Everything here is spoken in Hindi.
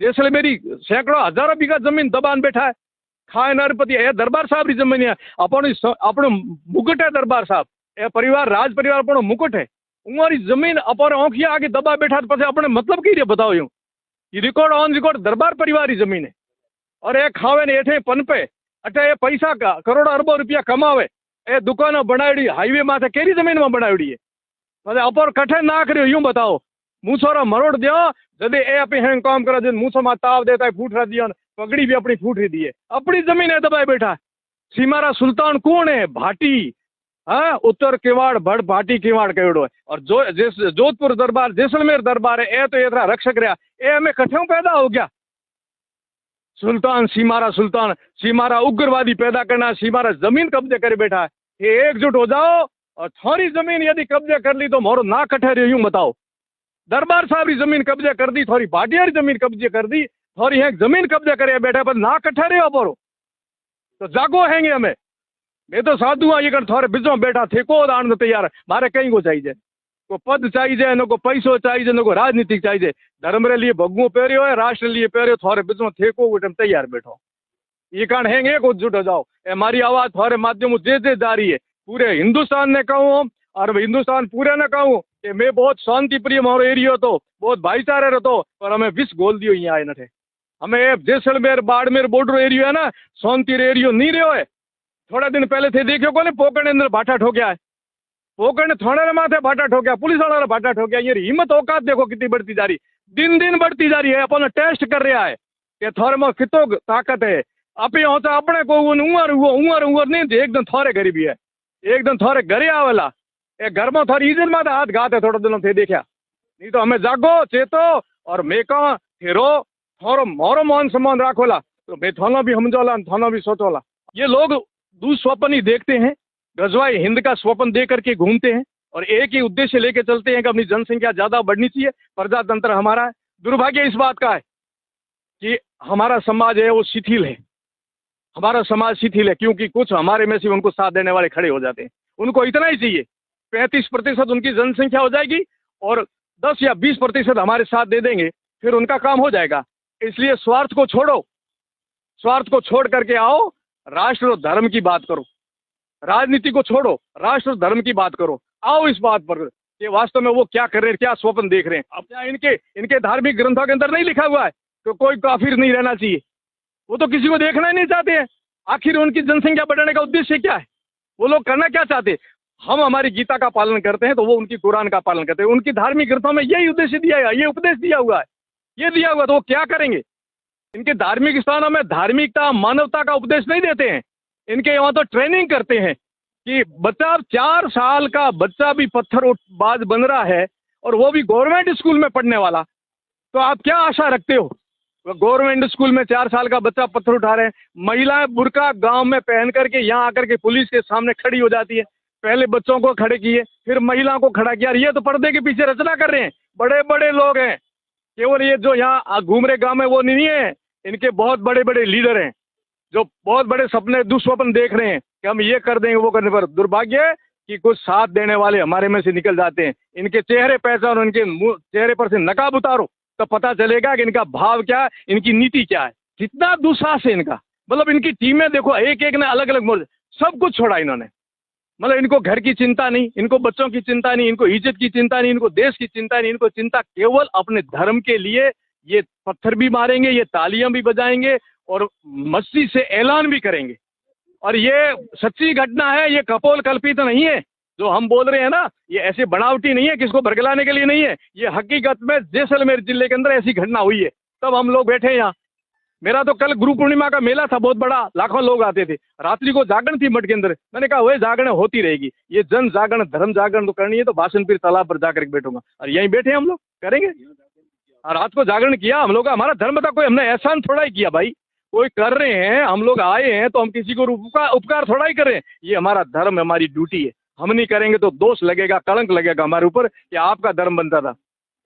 जैसलमेरी सैकड़ों हजारों बीघा जमीन दबान बैठा है। खाए नरपति ए दरबार साहब री जमीन है, अपनो मुकुट है दरबार साहब, ए परिवार राज परिवार अपनो मुकुट है। उमारी जमीन अपने औखिया आगे दबा बैठा तो पछे अपने मतलब की रे बताओ यूं। ये रिकॉर्ड ऑन रिकॉर्ड दरबार परिवार की जमीन है। और ए खावे ने एठे पनपे अटे ए पैसा का करोड़ों अरबों रुपया कमावे, ए दुकानों बनावड़ी हाईवे माथे केरी जमीन में बनावड़ी है। पछे अपर कठे ना कर्यो यूं बताओ। मूसोरा मरोड़ दियो जदे ए अपनी हेंग काम करे दिन मूसो मा ताव देता है फूटरा दियो, पगड़ी भी अपनी फूटरी दी है, अपनी जमीन है दबाए बैठा। सीमारा सुल्तान कौन है? भाटी। हाँ, उत्तर किवाड़ बड़ भाटी किवाड़ कहोड़ो है। और जोधपुर दरबार जैसलमेर दरबार है, ए तो एतरा रक्षक रहा, ए हमें कठों पैदा हो गया। सुल्तान सीमारा उग्रवादी पैदा करना, सीमारा जमीन कब्जे करे बैठा है। ये एकजुट हो जाओ और थोड़ी जमीन यदि कब्जे कर ली तो मोरो ना कठे रहे यूं बताओ। दरबार साहब की जमीन कब्जे कर दी, थोड़ी भाटिया जमीन कब्जे कर दी, थोड़ी है जमीन कब्जे करे बैठा, पर ना कठे रहे परो तो जागो हैंगे हमें। मैं तो साधु हाँ, ये कर थोड़े बिजो बैठा थे को दान तैयार, मारे कहीं को चाहिए, को पद चाहिए, न को पैसो चाहिए, न को राजनीतिक चाहिए। धर्म रे लिए भगवो पहरियो है, राष्ट्र लिए पहरियो, थोड़े बिजो थे को तैयार बैठो। ये कारण हैंगे एकजुट हो जाओ। हमारी आवाज थोड़े माध्यम जे जा रही है, पूरे हिंदुस्तान ने कहूँ और हिंदुस्तान पूरे ने कहूँ कि मैं बहुत शांति प्रिय मारो एरियो तो, बहुत भाईचारे रहो, पर हमें विष गोल दियो यहाँ आए न। हमें जैसलमेर बाड़मेर बॉर्डर एरियो है ना, शांति एरियो नहीं रहो है। थोड़ा दिन पहले थे देखियो को पोकड़ अंदर भाटा ठोक्या है, पोकड़ ने थाने माथे भाटा ठोक्या, पुलिस वाला भाटा ठोक्या। ये हिम्मत औकात देखो कितनी बढ़ती जा रही, दिन दिन बढ़ती जा रही है। अपन टेस्ट कर रहा है कि थोड़े में कितो ताकत है। अपने होता अपने को उमर नहीं, एकदम थोड़े गरीबी है, एकदम थोड़े घरे आवेला, ए घर में थोड़ी इज्जत में हाथ घात है। थोड़ा दिनों थे देखा, नहीं तो हमें जागो चेतो और मैं कहा फिरो थोड़ो मोरो मान सम्मान राखोला, तो मैं थाना भी समझोला, थाना भी सोचोला। ये लोग दुस्वप्न ही देखते हैं, गजवाए हिंद का स्वप्न दे करके घूमते हैं और एक ही उद्देश्य लेके चलते हैं कि अपनी जनसंख्या ज्यादा बढ़नी चाहिए, प्रजातंत्र हमारा है। दुर्भाग्य इस बात का है कि हमारा समाज है वो शिथिल है, हमारा समाज शिथिल है, क्योंकि कुछ हमारे में से उनको साथ देने वाले खड़े हो जाते हैं। उनको इतना ही चाहिए 35% उनकी जनसंख्या हो जाएगी और 10 या 20% हमारे साथ दे देंगे, फिर उनका काम हो जाएगा। इसलिए स्वार्थ को छोड़ो, स्वार्थ को छोड़ करके आओ, राष्ट्र और धर्म की बात करो, राजनीति को छोड़ो, राष्ट्र और धर्म की बात करो। आओ इस बात पर कि वास्तव में वो क्या कर रहे हैं, क्या स्वप्न देख रहे हैं। अब क्या इनके धार्मिक ग्रंथों के अंदर नहीं लिखा हुआ है कि कोई काफिर नहीं रहना चाहिए? वो तो किसी को देखना ही नहीं चाहते हैं। आखिर उनकी जनसंख्या बढ़ाने का उद्देश्य क्या है? वो लोग करना क्या चाहते हैं? हम हमारी गीता का पालन करते हैं तो वो उनकी कुरान का पालन करते हैं। उनकी धार्मिक ग्रंथों में यही उद्देश्य दिया है, ये उपदेश दिया हुआ है, ये दिया हुआ, तो वो क्या करेंगे? इनके धार्मिक स्थानों में धार्मिकता मानवता का उपदेश नहीं देते हैं, इनके यहाँ तो ट्रेनिंग करते हैं कि बच्चा 4 साल का बच्चा भी पत्थरबाज बन रहा है और वो भी गवर्नमेंट स्कूल में पढ़ने वाला, तो आप क्या आशा रखते हो? गवर्नमेंट स्कूल में 4 साल का बच्चा पत्थर उठा रहे हैं। महिलाएं बुर्का गांव में पहन करके यहाँ आकर के पुलिस के सामने खड़ी हो जाती है। पहले बच्चों को खड़े किए, फिर महिलाओं को खड़ा किया। ये तो पर्दे के पीछे रचना कर रहे हैं, बड़े बड़े लोग हैं, केवल ये जो यहाँ घूम रहे गाँव में वो नहीं है, इनके बहुत बड़े बड़े लीडर हैं जो बहुत बड़े सपने दुस्वप्न देख रहे हैं कि हम ये कर देंगे वो करने पर। दुर्भाग्य है कि कुछ साथ देने वाले हमारे में से निकल जाते हैं। इनके चेहरे पहचानो, इनके चेहरे पर से नकाब उतारो तो पता चलेगा कि इनका भाव क्या है, इनकी नीति क्या है। कितना दुस्साहस है इनका, मतलब इनकी टीमें देखो, एक एक ने अलग अलग मोर्चे, सब कुछ छोड़ा इन्होंने। मतलब इनको घर की चिंता नहीं, इनको बच्चों की चिंता नहीं, इनको इज्जत की चिंता नहीं, इनको देश की चिंता नहीं, इनको चिंता केवल अपने धर्म के लिए। ये पत्थर भी मारेंगे, ये तालियां भी बजाएंगे और मस्ती से ऐलान भी करेंगे। और ये सच्ची घटना है, ये कपोल कल्पित नहीं है जो हम बोल रहे हैं ना, ये ऐसे बनावटी नहीं है, किसको भड़कलाने के लिए नहीं है। ये हकीकत में जैसलमेर जिले के अंदर ऐसी घटना हुई है, तब हम लोग बैठे हैं यहाँ। मेरा तो कल गुरु पूर्णिमा का मेला था, बहुत बड़ा, लाखों लोग आते थे। रात्रि को जागरण थी मठ के अंदर, मैंने कहा वही जागरण होती रहेगी, ये जन जागरण धर्म जागरण तो करनी है तो बासनपीर तालाब पर जाकर बैठूंगा। और यहीं बैठे हम लोग करेंगे। और रात को जागरण किया हम लोग, हमारा धर्म था, कोई हमने एहसान थोड़ा ही किया भाई, कोई कर रहे हैं, हम लोग आए हैं तो हम किसी को उपकार थोड़ा ही कर रहे हैं। ये हमारा धर्म, हमारी ड्यूटी है। हम नहीं करेंगे तो दोष लगेगा, कलंक लगेगा हमारे ऊपर कि आपका धर्म बनता था।